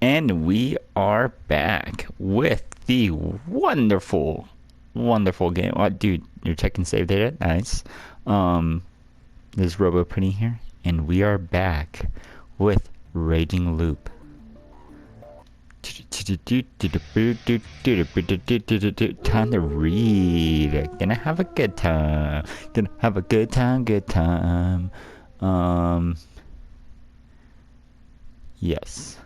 And we are back with the wonderful, wonderful game. Oh, dude, you're checking save data? Nice. This is Roboprinny here, and we are back with Raging Loop. Time to read. Gonna have a good time. Gonna have a good time, good time. Yes.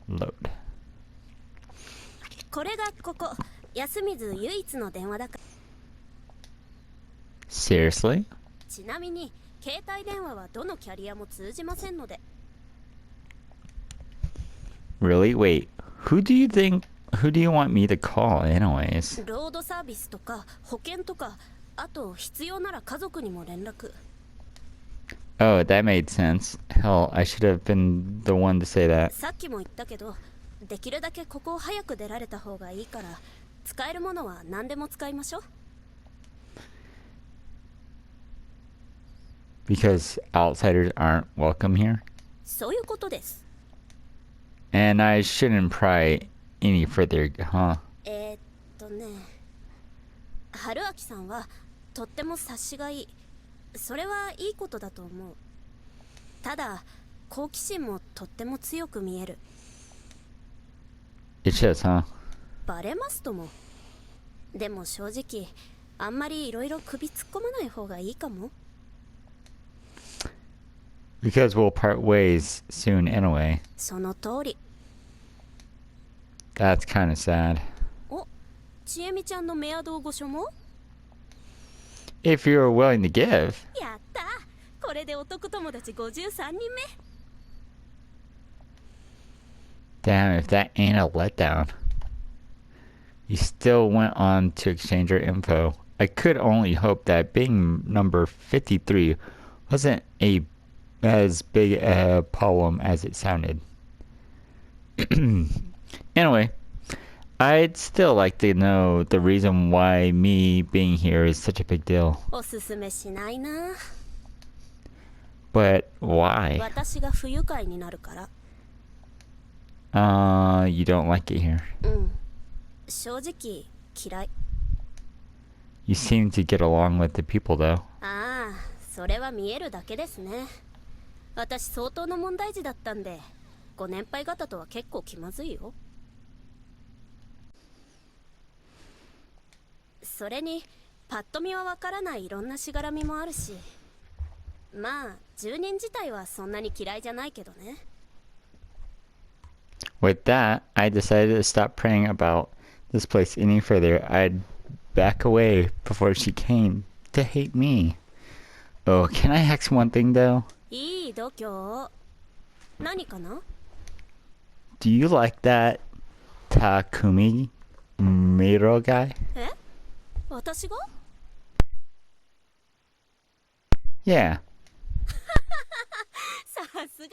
Load. これがここ安水唯一の電話だから。 Seriously? ちなみに携帯電話はどのキャリアも通じませんので。 Really? Wait. Who do you want me to call anyways? ロードサービスとか保険とか、あと必要なら家族にも連絡。 Oh, that made sense. Hell, I should have been the one to say that. さっきも言ったけど、できるだけここを早く出られた方がいいから、使えるものは何でも使いましょう。 Because outsiders aren't welcome here? そういうことです。 And I shouldn't pry any further, huh? 春明さんはとっても察しがいい。それはいいことだと思う。ただ好奇心もとっても強く見える。 It shows, huh? バレますとも。でも正直あんまりいろいろ首突っ込まない方がいいかも。 Because we'll part ways soon anyway. その通り。 That's kind of sad. お、ちえみちゃんのメアド御所も。 If you're willing to give. やった。これで男友達53人目。 Damn, if that ain't a letdown. You still went on to exchange your info. I could only hope that being number 53 wasn't as big a problem as it sounded. Anyway, I'd still like to know the reason why me being here is such a big deal. おすすめしないな。 But why? 私が不愉快になるから。 You don't like it here. うん。正直嫌い。 You seem to get along with the people though. ああ、それは見えるだけですね。私相当の問題児だったんで、ご年配方とは結構気まずいよ。それにパッと見はわからないいろんなしがらみもあるし、まあ住人自体はそんなに嫌いじゃないけどね。 With that, I decided to stop praying about this place any further. I'd back away before she came to hate me. Oh, can I ask one thing though? いい度胸。何かな？ Do you like that Takumi Miro guy? え？私が？ Yeah. さすがにそれは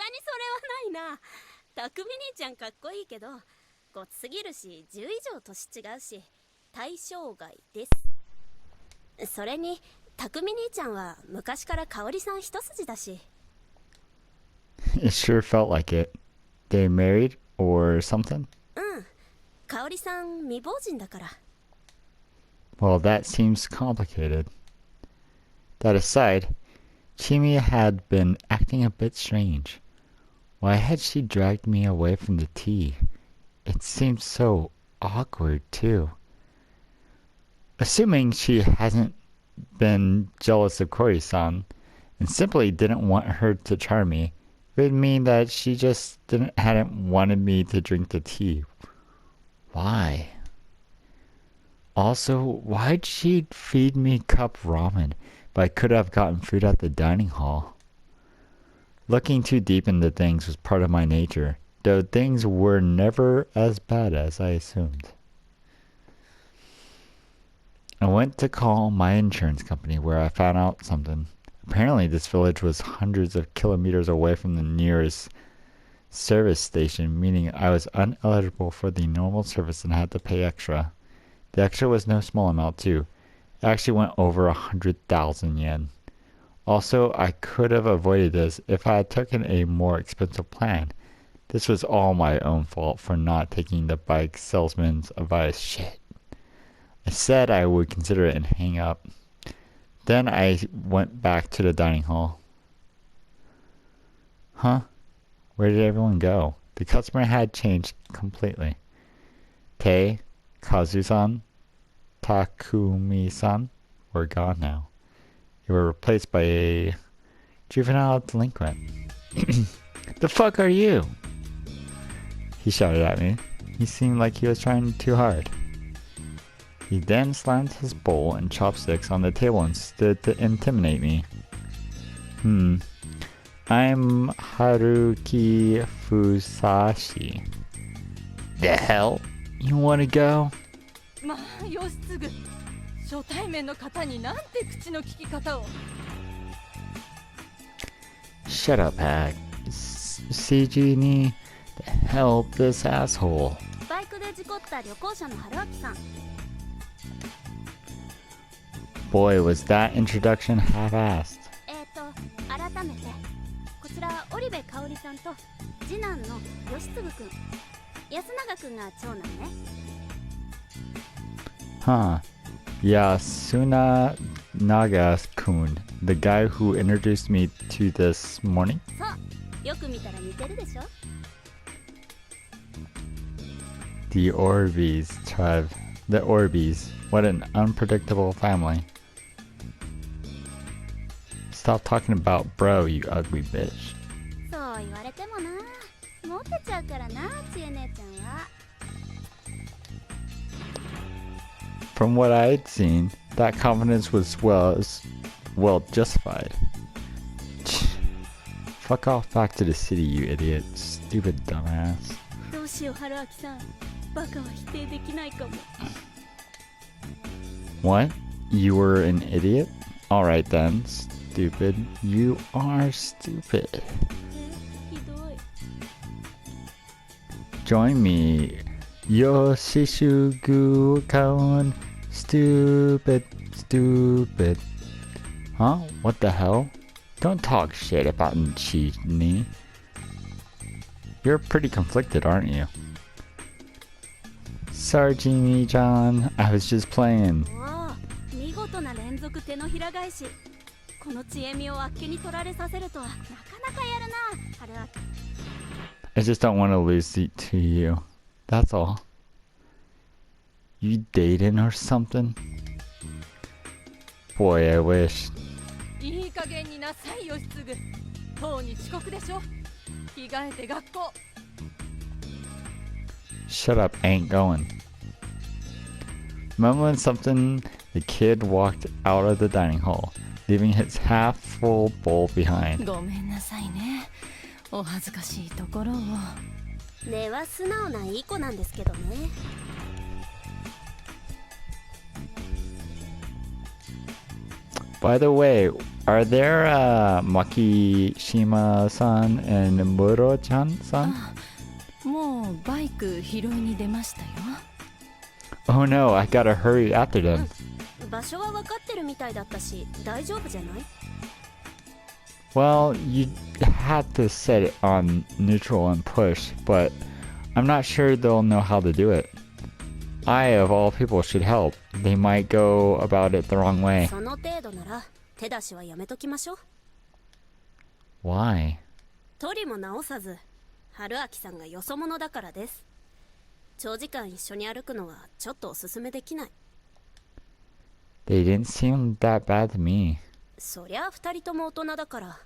ないな。たくみ兄ちゃんかっこいいけど、ごつすぎるし10以上年違うし対象外です。それにたくみ兄ちゃんは昔から香織さん一筋だし。 It sure felt like it. They married or something? うん、香織さん未亡人だから。 Well, that seems complicated. That aside, Chimi had been acting a bit strange. Why had she dragged me away from the tea? It seemed so awkward, too. Assuming she hasn't been jealous of Kori-san and simply didn't want her to charm me, it would mean that she just hadn't wanted me to drink the tea. Why? Also, why'd she feed me cup ramen if I could have gotten food at the dining hall? Looking too deep into things was part of my nature, though things were never as bad as I assumed. I went to call my insurance company where I found out something. Apparently this village was hundreds of kilometers away from the nearest service station, meaning I was ineligible for the normal service and had to pay extra. The extra was no small amount too. It actually went over 100,000 yen. Also, I could have avoided this if I had taken a more expensive plan. This was all my own fault for not taking the bike salesman's advice. Shit. I said I would consider it and hang up. Then I went back to the dining hall. Huh? Where did everyone go? The customer had changed completely. Tei, Kazu-san, Takumi-san were gone now. They were replaced by a juvenile delinquent. The fuck are you? He shouted at me. He seemed like he was trying too hard. He then slammed his bowl and chopsticks on the table and stood to intimidate me. I'm Haruki Fusashi. The hell? You wanna go? まあ、吉次。初対面の方になんて口の利き方を。Shut up, Hag. CG に help this asshole. バイクで事故った旅行者の春明さん。Boy, was that introduction half-assed. 改めてこちら織部香織さんと次男の吉次くん、安永くんが長男ね。Huh. Yasuna Naga-kun, the guy who introduced me to this morning? そう、よく見たら似てるでしょ。The Orbeez tribe. The Orbeez. What an unpredictable family. Stop talking about bro, you ugly bitch. そう言われてもな、モテちゃうからな、ちえ姉ちゃんは。From what I'd seen, that confidence was well justified. Fuck off back to the city, you idiot. Stupid dumbass. どうしよう、春明さん。バカは否定できないかも。What? You were an idiot? Alright then, stupid. You are stupid. ひどい。Join me. Yoshisugu-kun. Stupid. Huh? What the hell? Don't talk shit about Nchini. You're pretty conflicted, aren't you? Sorry, Jimmy-chan. I was just playing. おお、見事な連続手のひら返し。このちえみをあっけに取られさせるとはなかなかやるな、春明。I just don't want to lose it to you. That's all. You dating or something? Boy, I wish. いい加減になさい、吉次。とうに遅刻でしょ。着替えて学校。Shut up, ain't going. Mumbling something, the kid walked out of the dining hall, leaving his half-full bowl behind. ごめんなさいね。お恥ずかしいところを。根は素直ないい子なんですけどね。By the way, are there Makishima-san and Muro-chan-san? あ、もうバイク拾いに出ましたよ。Oh no, I gotta hurry after them. 場所は分かってるみたいだったし、大丈夫じゃない？ Well, you had to set it on neutral and push, but I'm not sure they'll know how to do it. I, of all people, should help. They might go about it the wrong way. その程度なら手出しはやめときましょう。Why? 取りも直さず、春明さんがよそ者だからです。長時間一緒に歩くのはちょっとおすすめできない。They didn't seem that bad to me. そりゃあ二人とも大人だから。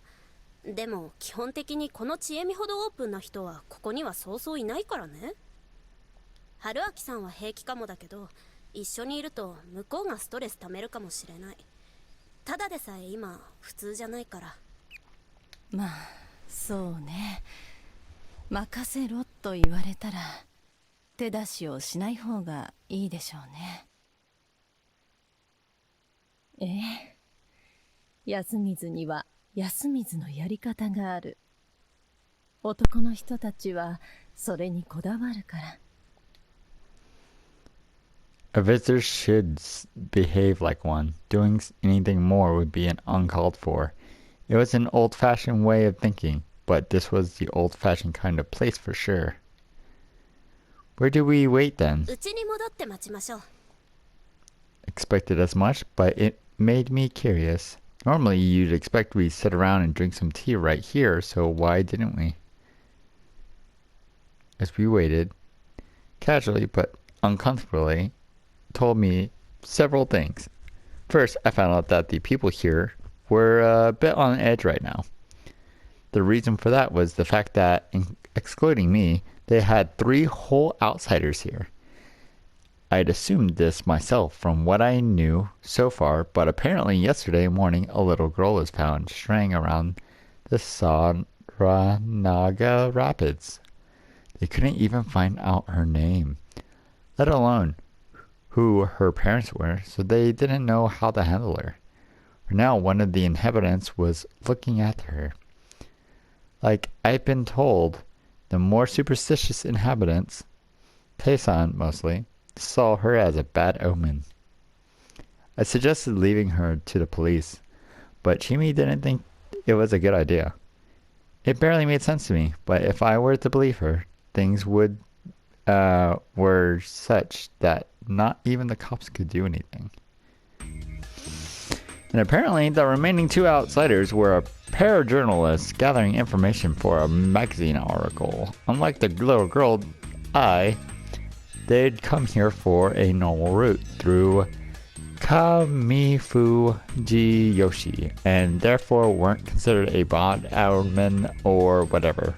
でも基本的にこのちえみほどオープンな人はここにはそうそういないからね。春明さんは平気かもだけど、一緒にいると向こうがストレス溜めるかもしれない。ただでさえ今普通じゃないから。まあ、そうね。任せろと言われたら手出しをしない方がいいでしょうね。ええ、安水には安水のやり方がある。男の人たちはそれにこだわるから。A visitor should behave like one. Doing anything more would be an uncalled for. It was an old-fashioned way of thinking. but this was the old-fashioned kind of place for sure. Where do we wait then? 家に戻って待ちましょう。 Expected as much, but it made me curious. Normally you'd expect we'd sit around and drink some tea right here, so why didn't we? As we waited, casually but uncomfortably, told me several things. First, I found out that the people here were a bit on edge right now. The reason for that was the fact that, excluding me, they had 3 whole outsiders here. I'd assumed this myself from what I knew so far, but apparently yesterday morning a little girl was found straying around the Saranaga Rapids. They couldn't even find out her name, let alone who her parents were, so they didn't know how to handle her. For now, one of the inhabitants was looking at her. Like I've been told, the more superstitious inhabitants, Paysan mostly, saw her as a bad omen. I suggested leaving her to the police, but Chimi didn't think it was a good idea. It barely made sense to me, but if I were to believe her, things were such that not even the cops could do anything. And apparently the remaining 2 outsiders were a pair of journalists gathering information for a magazine article. Unlike the little girl, they'd come here for a normal route through Kamifuji-yoshi, and therefore weren't considered a bad omen or whatever.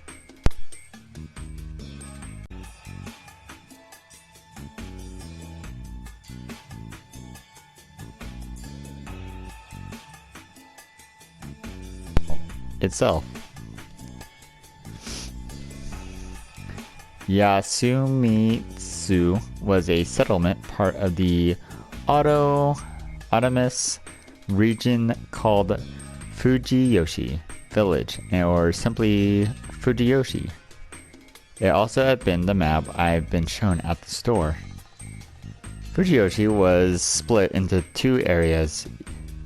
Itself. Yasumitsu was a settlement part of the autonomous region called Fujiyoshi Village, or simply Fujiyoshi. It also had been the map I've been shown at the store. Fujiyoshi was split into 2 areas,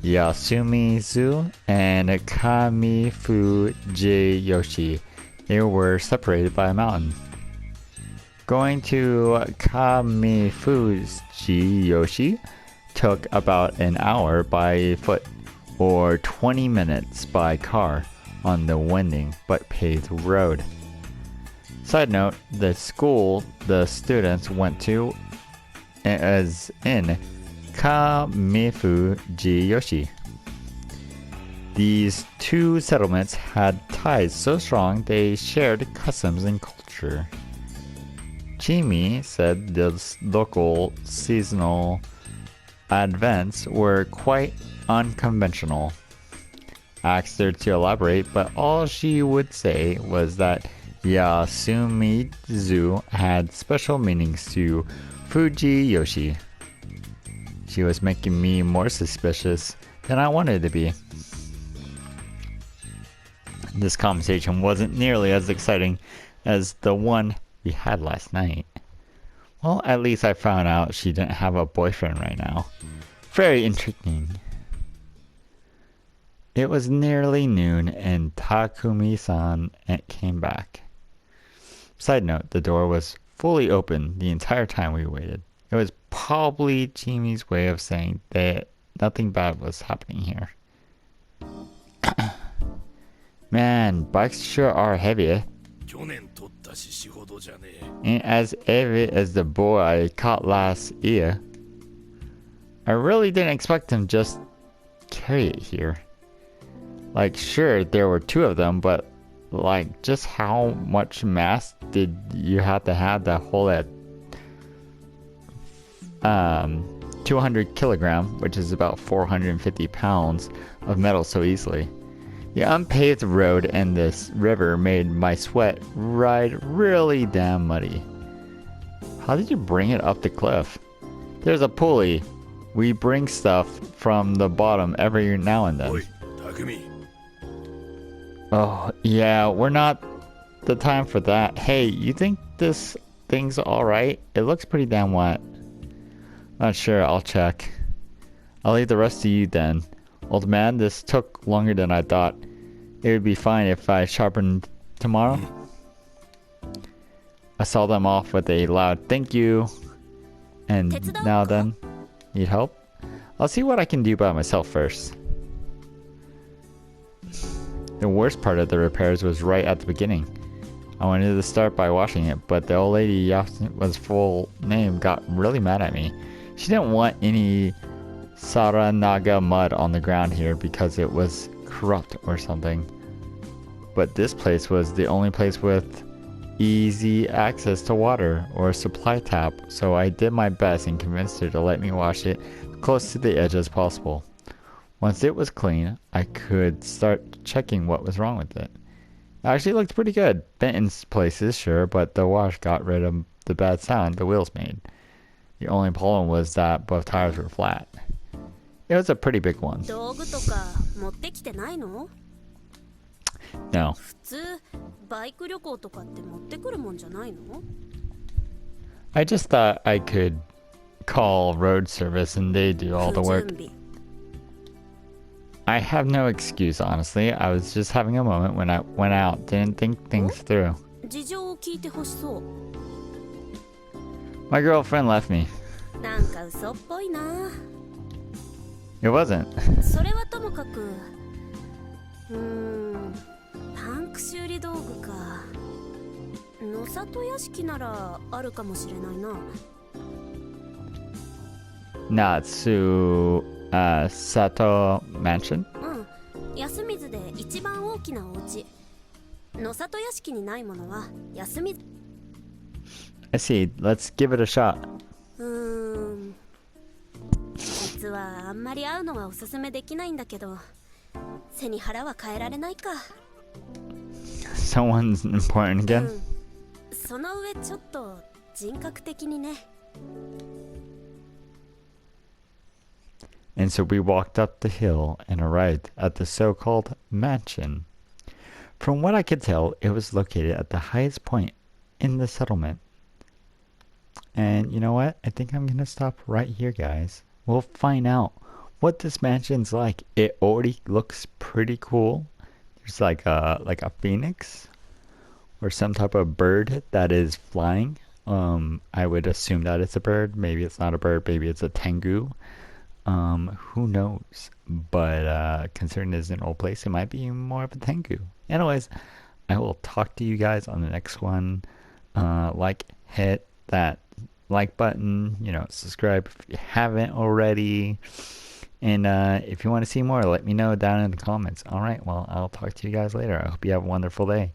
Yasumizu and Kamifujiyoshi. They were separated by a mountain. Going to Kamifujiyoshi took about an hour by foot, or 20 minutes by car on the winding but paved road. Side note, the school the students went to is in Kamifujiyoshi. These 2 settlements had ties so strong they shared customs and culture. Chimi said the local seasonal events were quite unconventional. I asked her to elaborate, but all she would say was that Yasumizu had special meanings to Fujiyoshi. She was making me more suspicious than I wanted to be. This conversation wasn't nearly as exciting as the one we had last night. Well, at least I found out she didn't have a boyfriend right now. Very intriguing. It was nearly noon and Takumi-san came back. Side note, the door was fully open the entire time we waited. It was probably Chimi's way of saying that nothing bad was happening here. Man, bikes sure are heavy, eh? Ain't as heavy as the boy I caught last year. I really didn't expect him just carry it here. Like, sure, there were 2 of them, but like, just how much mass did you have to hold it? 200 kilogram, which is about 450 pounds of metal so easily. The unpaved road and this river made my sweat ride really damn muddy. How did you bring it up the cliff? There's a pulley. We bring stuff from the bottom every now and then. Oh, yeah, we're not the time for that. Hey, you think this thing's alright? It looks pretty damn wet. Not sure, I'll check. I'll leave the rest to you then. Old man, this took longer than I thought. It would be fine if I sharpened tomorrow? I saw them off with a loud thank you. And now then, need help? I'll see what I can do by myself first. The worst part of the repairs was right at the beginning. I wanted to start by washing it, but the old lady Yasumi's full name got really mad at me. She didn't want any Saranaga mud on the ground here because it was corrupt or something. But this place was the only place with easy access to water or a supply tap, so I did my best and convinced her to let me wash it close to the edge as possible. Once it was clean, I could start checking what was wrong with it. It actually looked pretty good. Bent in places, sure, but the wash got rid of the bad sound the wheels made. The only problem was that both tires were flat. It was a pretty big one. 道具とか持ってきてないの？ No. 普通バイク旅行とかって持ってくるもんじゃないの？ I just thought I could call road service and they do all the 不 work. 準備。 I have no excuse, honestly. I was just having a moment when I went out, didn't think things through. 事情を聞いてほしそう。 My girlfriend left me. なんか嘘っぽいな。 It wasn't. それはともかく。タンク修理道具か。野里屋敷ならあるかもしれないな。 Natsu Sato Mansion? 安水で一番大きなお家。野里屋敷にないものは安水。 I see. Let's give it a shot. 実はあんまり会うのはおすすめできないんだけど、背に腹は変えられないか。 Someone's important again? その上ちょっと人格的にね。 And so we walked up the hill and arrived at the so-called mansion. From what I could tell, it was located at the highest point in the settlement. And you know what? I think I'm gonna stop right here, guys. We'll find out what this mansion's like. It already looks pretty cool. There's like a phoenix or some type of bird that is flying. I would assume that it's a bird. Maybe it's not a bird. Maybe it's a tengu. Who knows? But considering it's an old place, it might be more of a tengu. Anyways, I will talk to you guys on the next one. Hit that like button, subscribe if you haven't already. And if you want to see more, let me know down in the comments. All right, well, I'll talk to you guys later. I hope you have a wonderful day.